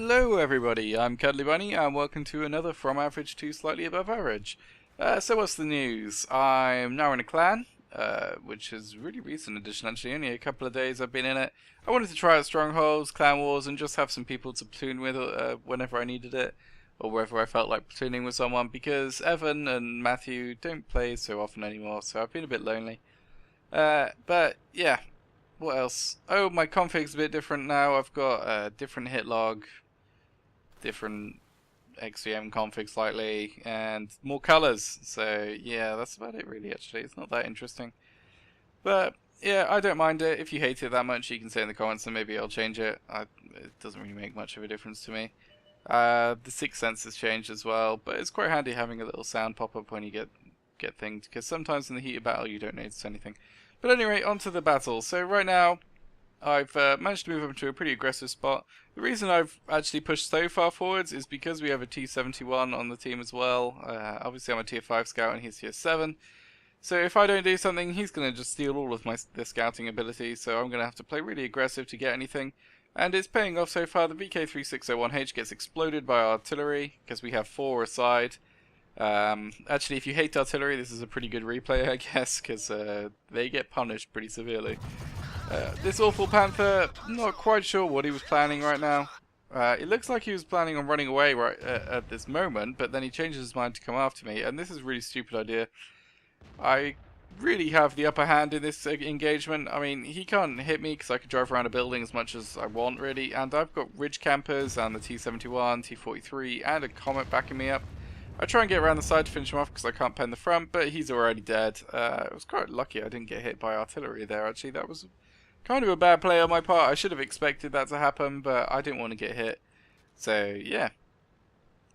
Hello everybody, I'm Cuddly Bunny and welcome to another From Average to Slightly Above Average. So what's the news? I'm now in a clan, which is a really recent addition actually, only a couple of days I've been in it. I wanted to try out Strongholds, Clan Wars and just have some people to platoon with whenever I needed it, or wherever I felt like platooning with someone, because Evan and Matthew don't play so often anymore, so I've been a bit lonely. But yeah. What else? Oh, my config's a bit different now. I've got a different hit log, different XVM config slightly, and more colors. So yeah, that's about it really actually. It's not that interesting. But yeah, I don't mind it. If you hate it that much, you can say in the comments and maybe I'll change it. It doesn't really make much of a difference to me. The Sixth Sense has changed as well, but it's quite handy having a little sound pop up when you get things, because sometimes in the heat of battle you don't notice anything. But anyway, on to the battle. So right now, I've managed to move up to a pretty aggressive spot. The reason I've actually pushed so far forwards is because we have a T-71 on the team as well. Obviously I'm a Tier 5 scout and he's Tier 7. So if I don't do something, he's going to just steal all of the scouting ability, so I'm going to have to play really aggressive to get anything. And it's paying off so far. The VK3601H gets exploded by artillery, because we have 4 aside. Actually, if you hate artillery, this is a pretty good replay, I guess, because they get punished pretty severely. This awful Panther, not quite sure what he was planning right now. It looks like he was planning on running away right at this moment, but then he changes his mind to come after me, and this is a really stupid idea. I really have the upper hand in this engagement. I mean, he can't hit me because I can drive around a building as much as I want, really, and I've got ridge campers and the T-71, T-43, and a Comet backing me up. I try and get around the side to finish him off because I can't pen the front, but he's already dead. I was quite lucky I didn't get hit by artillery there, actually. That was kind of a bad play on my part. I should have expected that to happen, but I didn't want to get hit. So, yeah.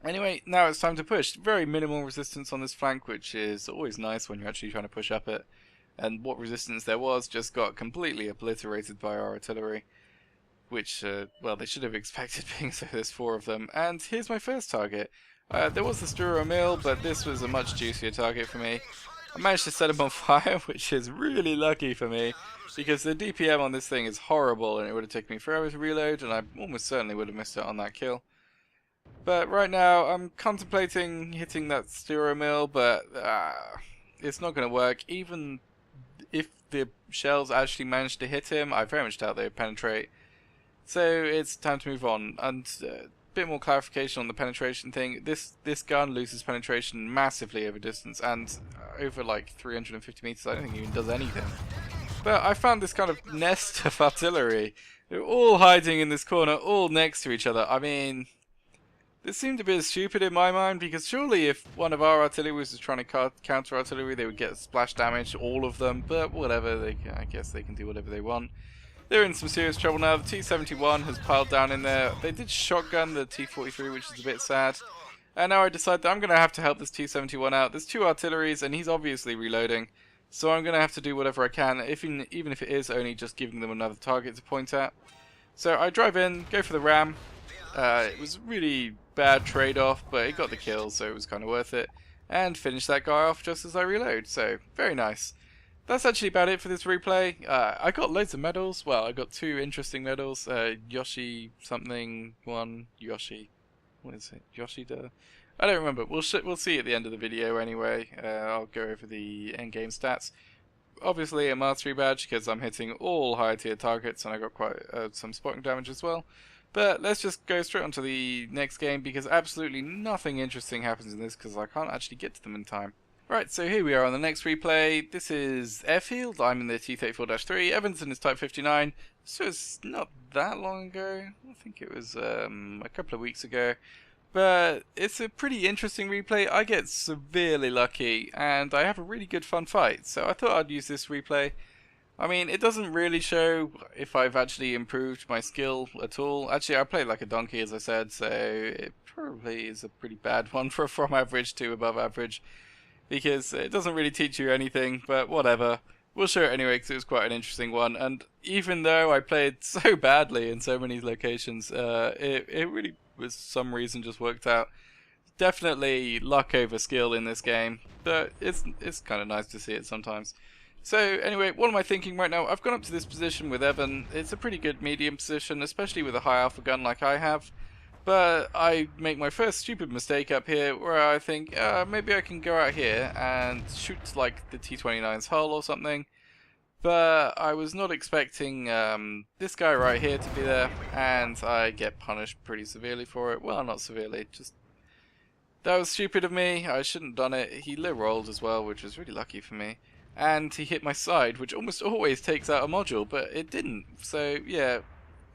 Anyway, now it's time to push. Very minimal resistance on this flank, which is always nice when you're actually trying to push up it. And what resistance there was just got completely obliterated by our artillery. Which, well, they should have expected, being so there's 4 of them. And here's my first target. There was the Sturo Mill, but this was a much juicier target for me. I managed to set him on fire, which is really lucky for me, because the DPM on this thing is horrible and it would have taken me forever to reload, and I almost certainly would have missed it on that kill. But right now, I'm contemplating hitting that Sturo Mill, but it's not going to work. Even if the shells actually managed to hit him, I very much doubt they would penetrate. So it's time to move on, and bit more clarification on the penetration thing. This gun loses penetration massively over distance, and over like 350 meters I don't think it even does anything. But I found this kind of nest of artillery. They're all hiding in this corner, all next to each other. I mean, this seemed a bit stupid in my mind, because surely if one of our artillery was trying to counter artillery, they would get splash damage, all of them, but whatever, I guess they can do whatever they want. They're in some serious trouble now. The T-71 has piled down in there. They did shotgun the T-43, which is a bit sad. And now I decide that I'm going to have to help this T-71 out. There's 2 artilleries, and he's obviously reloading. So I'm going to have to do whatever I can, even if it is only just giving them another target to point at. So I drive in, go for the ram. It was a really bad trade-off, but it got the kill, so it was kind of worth it. And finish that guy off just as I reload. So, very nice. That's actually about it for this replay. I got loads of medals. Well, I got 2 interesting medals. Yoshi something one. Yoshi. What is it? Yoshida? I don't remember. We'll see at the end of the video anyway. I'll go over the endgame stats. Obviously a mastery badge because I'm hitting all high tier targets, and I got quite some spotting damage as well. But let's just go straight on to the next game, because absolutely nothing interesting happens in this because I can't actually get to them in time. Right, so here we are on the next replay. This is Airfield. I'm in the T-34-3. Evans in his Type 59. So it's not that long ago. I think it was a couple of weeks ago. But it's a pretty interesting replay. I get severely lucky, and I have a really good fun fight. So I thought I'd use this replay. I mean, it doesn't really show if I've actually improved my skill at all. Actually, I played like a donkey, as I said, so it probably is a pretty bad one for from average to above average, because it doesn't really teach you anything, but whatever. We'll show it anyway because it was quite an interesting one, and even though I played so badly in so many locations, it really, for some reason, just worked out. Definitely luck over skill in this game, but it's kind of nice to see it sometimes. So anyway, what am I thinking right now? I've gone up to this position with Evan. It's a pretty good medium position, especially with a high alpha gun like I have. But I make my first stupid mistake up here where I think maybe I can go out here and shoot like the T-29's hull or something. But I was not expecting this guy right here to be there, and I get punished pretty severely for it. Well, not severely, just that was stupid of me. I shouldn't have done it. He low rolled as well, which was really lucky for me. And he hit my side, which almost always takes out a module, but it didn't. So yeah,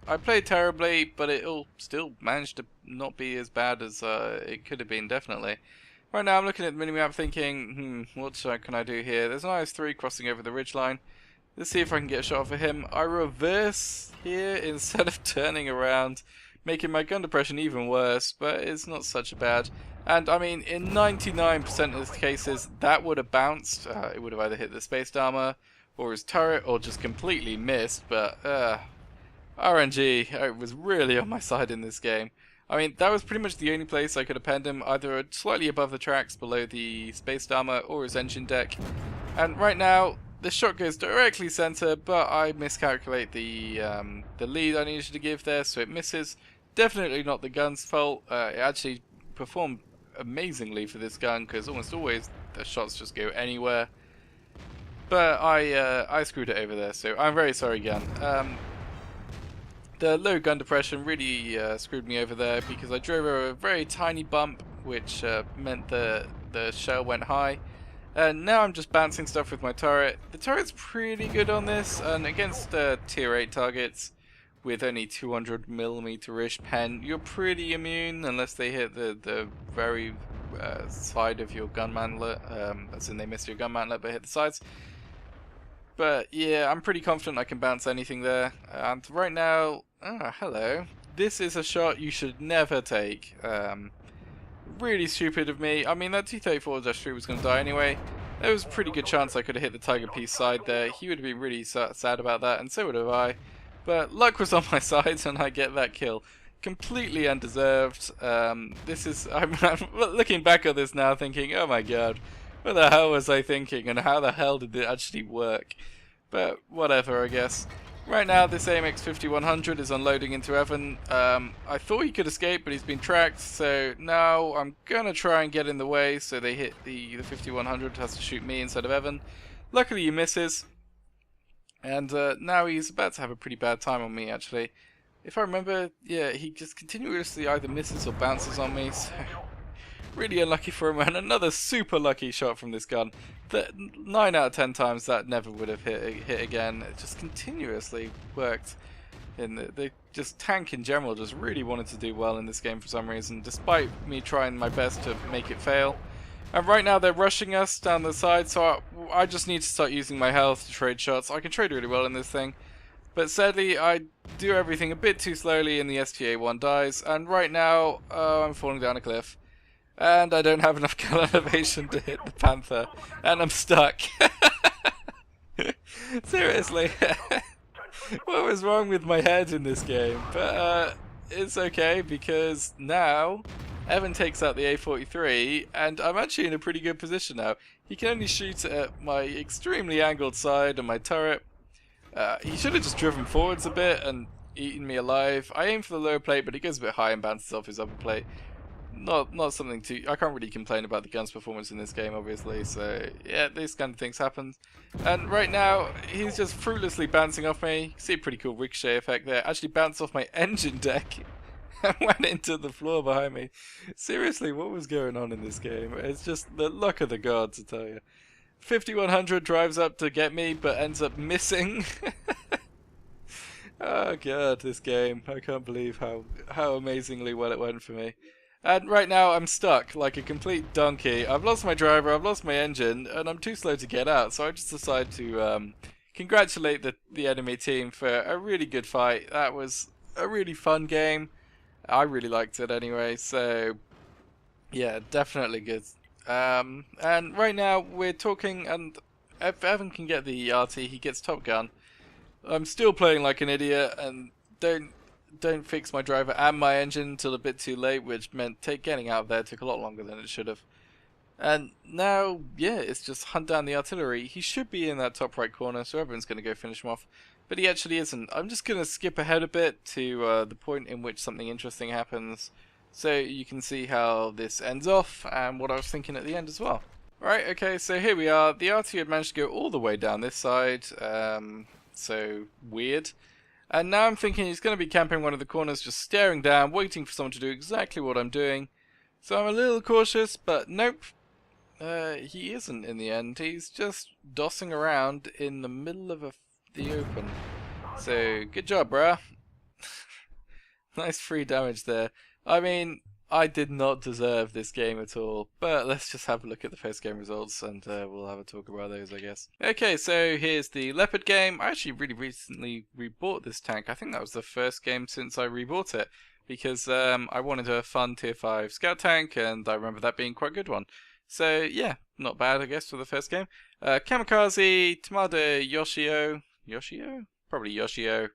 I played terribly, but it'll still managed to not be as bad as it could have been, definitely. Right now I'm looking at the minimap thinking, what can I do here? There's an IS-3 crossing over the ridgeline. Let's see if I can get a shot for him. I reverse here instead of turning around, making my gun depression even worse, but it's not such a bad. And I mean, in 99% of the cases, that would have bounced. It would have either hit the space armor or his turret or just completely missed, but RNG was really on my side in this game. I mean, that was pretty much the only place I could have penned him, either slightly above the tracks below the space armor or his engine deck. And right now, the shot goes directly center, but I miscalculate the lead I needed to give there, so it misses. Definitely not the gun's fault. It actually performed amazingly for this gun, because almost always the shots just go anywhere. But I screwed it over there, so I'm very sorry, gun. The low gun depression really screwed me over there, because I drove over a very tiny bump, which meant the shell went high. And now I'm just bouncing stuff with my turret. The turret's pretty good on this, and against tier 8 targets with only 200mm-ish pen, you're pretty immune unless they hit the very side of your gun mantlet, as in they miss your gun mantlet but hit the sides. But yeah, I'm pretty confident I can bounce anything there. And right now, hello. This is a shot you should never take. Really stupid of me. I mean, that T-34-3 was going to die anyway. There was a pretty good chance I could have hit the Tiger Piece side there. He would have been really sad about that, and so would have I. But luck was on my side, and I get that kill. Completely undeserved. I'm looking back at this now thinking, oh my god, what the hell was I thinking, and how the hell did it actually work? But whatever, I guess. Right now, this AMX 5100 is unloading into Evan. I thought he could escape, but he's been tracked, so now I'm gonna try and get in the way, so they hit the 5100, has to shoot me instead of Evan. Luckily he misses, and now he's about to have a pretty bad time on me, actually. If I remember, yeah, he just continuously either misses or bounces on me, so really unlucky for him, and another super lucky shot from this gun. 9 out of 10 times that never would have hit again. It just continuously worked. The tank in general just really wanted to do well in this game for some reason, despite me trying my best to make it fail. And right now they're rushing us down the side, so I just need to start using my health to trade shots. I can trade really well in this thing, but sadly I do everything a bit too slowly and the STA-1 dies, and right now I'm falling down a cliff. And I don't have enough gun elevation to hit the Panther, and I'm stuck. Seriously, what was wrong with my head in this game? But it's okay, because now Evan takes out the A43, and I'm actually in a pretty good position now. He can only shoot at my extremely angled side and my turret. He should have just driven forwards a bit and eaten me alive. I aim for the lower plate, but it goes a bit high and bounces off his upper plate. Not something to... I can't really complain about the gun's performance in this game, obviously, so yeah, these kind of things happen. And right now, he's just fruitlessly bouncing off me. You see a pretty cool ricochet effect there. Actually bounced off my engine deck and went into the floor behind me. Seriously, what was going on in this game? It's just the luck of the gods, I tell you. 5100 drives up to get me, but ends up missing. Oh god, this game. I can't believe how amazingly well it went for me. And right now I'm stuck like a complete donkey. I've lost my driver, I've lost my engine, and I'm too slow to get out, so I just decided to congratulate the enemy team for a really good fight. That was a really fun game. I really liked it anyway, so yeah, definitely good. And right now we're talking, and if Evan can get the RT, he gets Top Gun. I'm still playing like an idiot and don't fix my driver and my engine until a bit too late, which meant getting out of there took a lot longer than it should have. And now, yeah, it's just hunt down the artillery. He should be in that top right corner, so everyone's going to go finish him off. But he actually isn't. I'm just going to skip ahead a bit to the point in which something interesting happens. So you can see how this ends off and what I was thinking at the end as well. Right, okay, so here we are. The RT had managed to go all the way down this side, so weird. And now I'm thinking he's going to be camping one of the corners, just staring down, waiting for someone to do exactly what I'm doing. So I'm a little cautious, but nope. He isn't in the end. He's just dossing around in the middle of the open. So, good job, bruh. Nice free damage there. I mean, I did not deserve this game at all, but let's just have a look at the first game results and we'll have a talk about those, I guess. Okay, so here's the Leopard game. I actually really recently rebought this tank. I think that was the first game since I rebought it because I wanted a fun tier 5 scout tank and I remember that being quite a good one. So yeah, not bad I guess for the first game. Kamikaze, Tamada Yoshio. Yoshio? Probably Yoshio.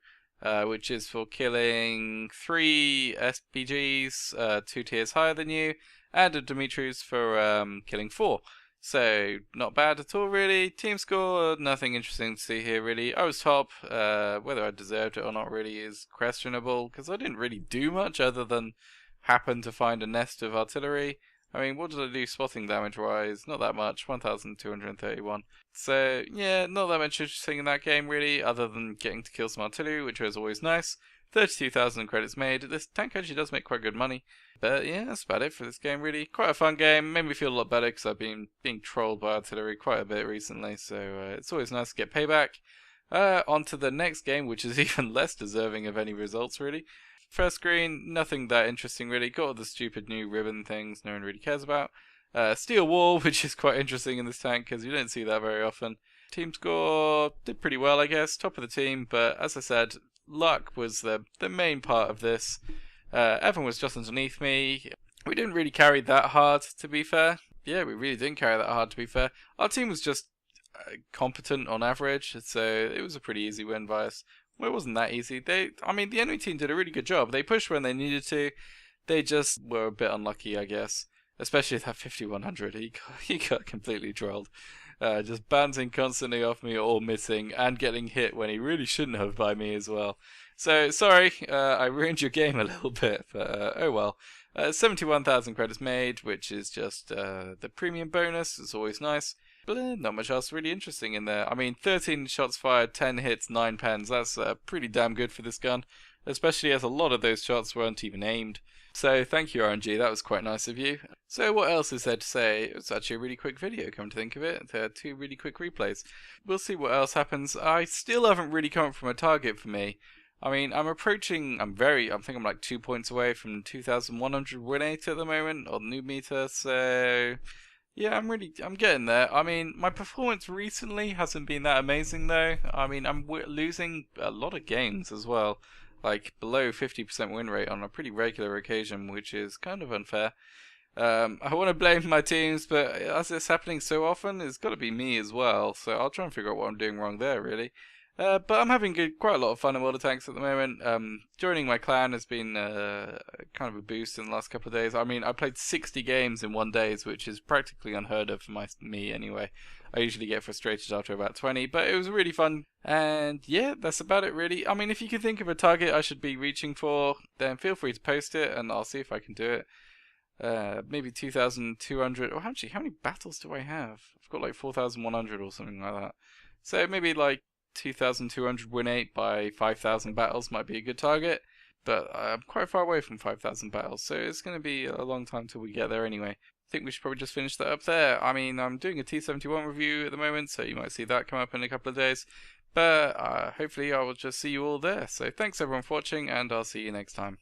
Which is for killing 3 SPGs, 2 tiers higher than you, and a Dimitri's for killing 4. So, not bad at all really. Team score, nothing interesting to see here really. I was top. Whether I deserved it or not really is questionable, because I didn't really do much other than happen to find a nest of artillery. I mean, what did I do spotting damage wise? Not that much, 1,231. So, yeah, not that much interesting in that game really, other than getting to kill some artillery, which was always nice. 32,000 credits made. This tank actually does make quite good money. But yeah, that's about it for this game really. Quite a fun game, made me feel a lot better because I've been being trolled by artillery quite a bit recently, so it's always nice to get payback. On to the next game, which is even less deserving of any results really. First screen, nothing that interesting really. Got all the stupid new ribbon things no one really cares about. Steel wall, which is quite interesting in this tank because you don't see that very often. Team score did pretty well, I guess. Top of the team, but as I said, luck was the main part of this. Everyone was just underneath me. We didn't really carry that hard, to be fair. Yeah, we really didn't carry that hard, to be fair. Our team was just competent on average, so it was a pretty easy win by us. Well, it wasn't that easy. I mean, the enemy team did a really good job. They pushed when they needed to. They just were a bit unlucky, I guess. Especially that 5100. He got completely trolled. Just bouncing constantly off me or missing and getting hit when he really shouldn't have by me as well. So, sorry, I ruined your game a little bit, but oh well. 71,000 credits made, which is just the premium bonus. It's always nice. But not much else really interesting in there. I mean, 13 shots fired, 10 hits, 9 pens. That's pretty damn good for this gun. Especially as a lot of those shots weren't even aimed. So thank you RNG, that was quite nice of you. So what else is there to say? It's actually a really quick video, come to think of it. There are 2 really quick replays. We'll see what else happens. I still haven't really come from a target for me. I mean, I think I'm like 2 points away from 2,100 win rate at the moment on noob meter, so yeah, I'm getting there. I mean, my performance recently hasn't been that amazing though. I mean, I'm losing a lot of games as well, like below 50% win rate on a pretty regular occasion, which is kind of unfair. I want to blame my teams, but as it's happening so often, it's got to be me as well. So I'll try and figure out what I'm doing wrong there, really. But I'm having quite a lot of fun in World of Tanks at the moment. Joining my clan has been kind of a boost in the last couple of days. I mean, I played 60 games in one day, which is practically unheard of for me anyway. I usually get frustrated after about 20, but it was really fun. And yeah, that's about it really. I mean, if you can think of a target I should be reaching for, then feel free to post it and I'll see if I can do it. Maybe 2,200, or actually, how many battles do I have? I've got like 4,100 or something like that. So maybe like 2,200 win 8 by 5,000 battles might be a good target, but I'm quite far away from 5,000 battles, so it's going to be a long time till we get there anyway. I think we should probably just finish that up there. I mean, I'm doing a T71 review at the moment, so you might see that come up in a couple of days, but hopefully I will just see you all there. So thanks everyone for watching, and I'll see you next time.